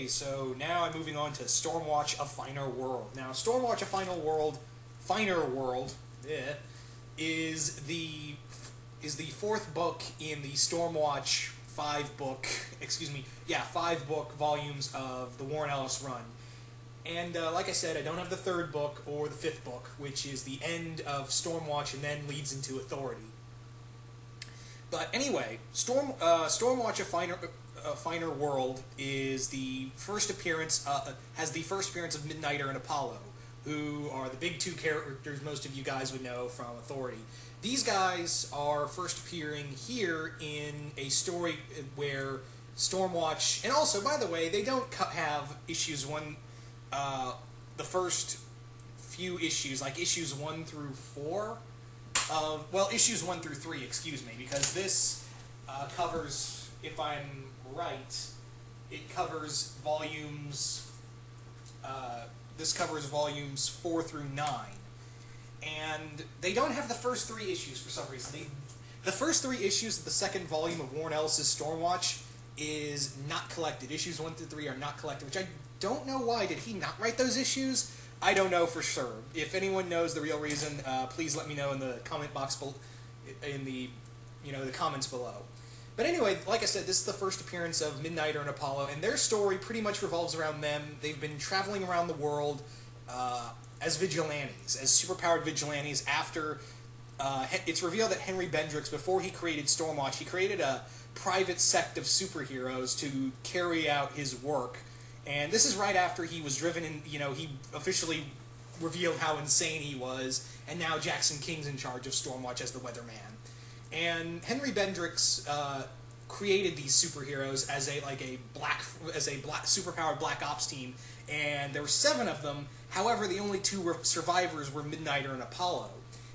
Okay, so now I'm moving on to StormWatch: A Finer World. Now, StormWatch: A Finer World, is the fourth book in the StormWatch five book volumes of the Warren Ellis run. And like I said, I don't have the third book or the fifth book, which is the end of Stormwatch and then leads into Authority. But anyway, StormWatch: A Finer World is the first appearance has the first appearance of Midnighter and Apollo, who are the big two characters most of you guys would know from Authority. These guys are first appearing here in a story where Stormwatch, and also, by the way, they don't have issues one. The first few issues, like issues 1 through 4, issues 1 through 3, excuse me, because this covers, if I'm right, it covers volumes, volumes 4 through 9, and they don't have the first 3 issues for some reason. The first 3 issues of the second volume of Warren Ellis's Stormwatch is not collected. Issues 1 through 3 are not collected, which I don't know why. Did he not write those issues? I don't know for sure. If anyone knows the real reason, please let me know in the comment box in the comments below. But anyway, like I said, this is the first appearance of Midnighter and Apollo, and their story pretty much revolves around them. They've been traveling around the world as vigilantes, as superpowered vigilantes. After it's revealed that Henry Bendrix, before he created Stormwatch, he created a private sect of superheroes to carry out his work. And this is right after he was driven in, he officially revealed how insane he was, and now Jackson King's in charge of Stormwatch as the weatherman. And Henry Bendrix created these superheroes as a superpowered black ops team, and there were 7 of them. However, the only 2 survivors were Midnighter and Apollo.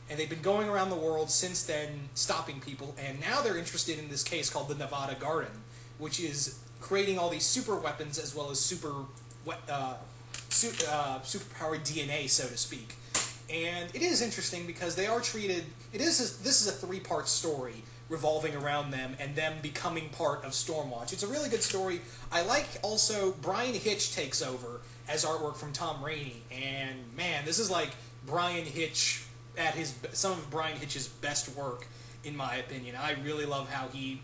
And they've been going around the world since then, stopping people, and now they're interested in this case called the Nevada Garden, which is creating all these super weapons as well as superpowered DNA, so to speak. And it is interesting because they are treated. This is a 3-part story revolving around them and them becoming part of Stormwatch. It's a really good story. I like also Brian Hitch takes over as artwork from Tom Rainey, and man, this is like Brian Hitch at some of Brian Hitch's best work, in my opinion. I really love how he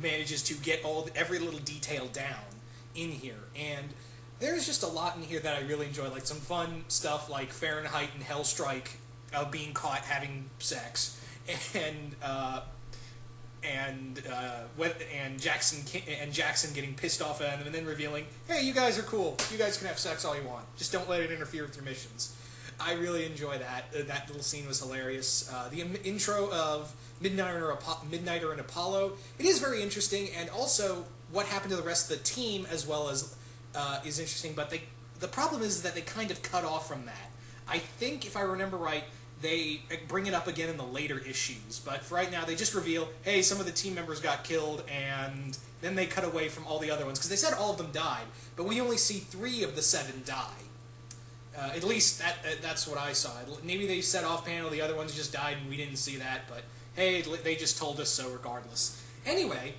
manages to get every little detail down in here, and there's just a lot in here that I really enjoy, like some fun stuff like Fahrenheit and Hellstrike being caught having sex, and Jackson getting pissed off at him and then revealing, hey, you guys are cool, you guys can have sex all you want, just don't let it interfere with your missions. I really enjoy that. That little scene was hilarious. The intro of Midnighter and Apollo, it is very interesting, and also what happened to the rest of the team as well as is interesting, but the problem is that they kind of cut off from that. I think, if I remember right, they bring it up again in the later issues, but for right now they just reveal, hey, some of the team members got killed, and then they cut away from all the other ones, because they said all of them died, but we only see 3 of the 7 die. At least that's what I saw. Maybe they set off panel, the other ones just died and we didn't see that, but hey, they just told us so regardless. Anyway,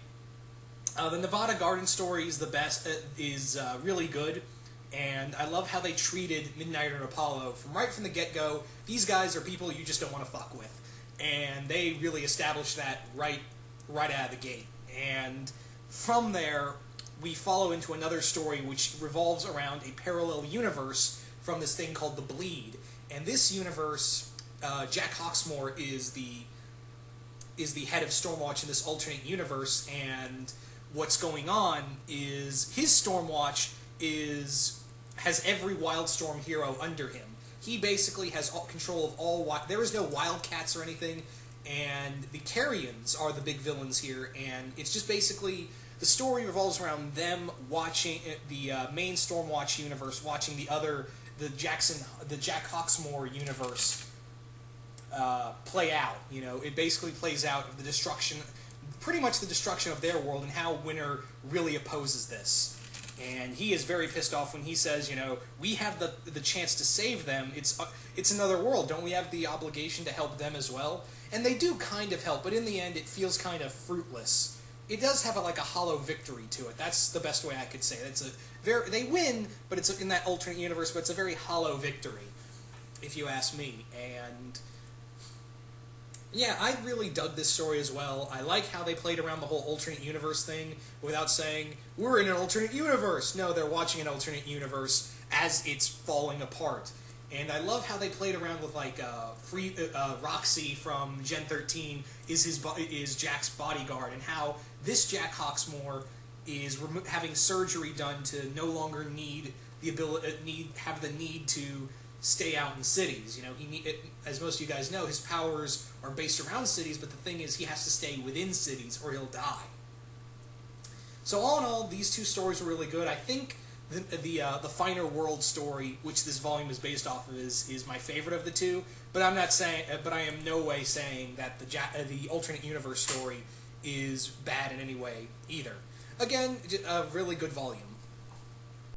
the Nevada Garden story is the best, really good, and I love how they treated Midnighter and Apollo right from the get-go. These guys are people you just don't want to fuck with, and they really established that right out of the gate. And from there, we follow into another story which revolves around a parallel universe from this thing called the Bleed. And this universe, Jack Hawksmoor is the head of Stormwatch in this alternate universe, and what's going on is his Stormwatch has every Wildstorm hero under him. He basically has control of all. There is no Wildcats or anything, and the Carrions are the big villains here, and it's just basically the story revolves around them watching the main Stormwatch universe, watching the Jack Hawksmoor universe play out. It basically plays out of the destruction, pretty much the destruction of their world, and how Winter really opposes this. And he is very pissed off when he says, we have the chance to save them. It's another world. Don't we have the obligation to help them as well? And they do kind of help, but in the end, it feels kind of fruitless. it does have like a hollow victory to it. That's the best way I could say it. It's a they win, but it's in that alternate universe, but it's a very hollow victory, if you ask me. And yeah, I really dug this story as well. I like how they played around the whole alternate universe thing without saying, we're in an alternate universe. No, they're watching an alternate universe as it's falling apart. And I love how they played around with like Roxy from Gen 13 is Jack's bodyguard, and how this Jack Hawksmoor is having surgery done to no longer need the need to stay out in cities. You know, as most of you guys know, his powers are based around cities, but the thing is, he has to stay within cities or he'll die. So all in all, these two stories were really good. I think the Finer World story, which this volume is based off of, is my favorite of the two. But I'm not saying, but I am no way saying that the alternate universe story is bad in any way either. Again, a really good volume.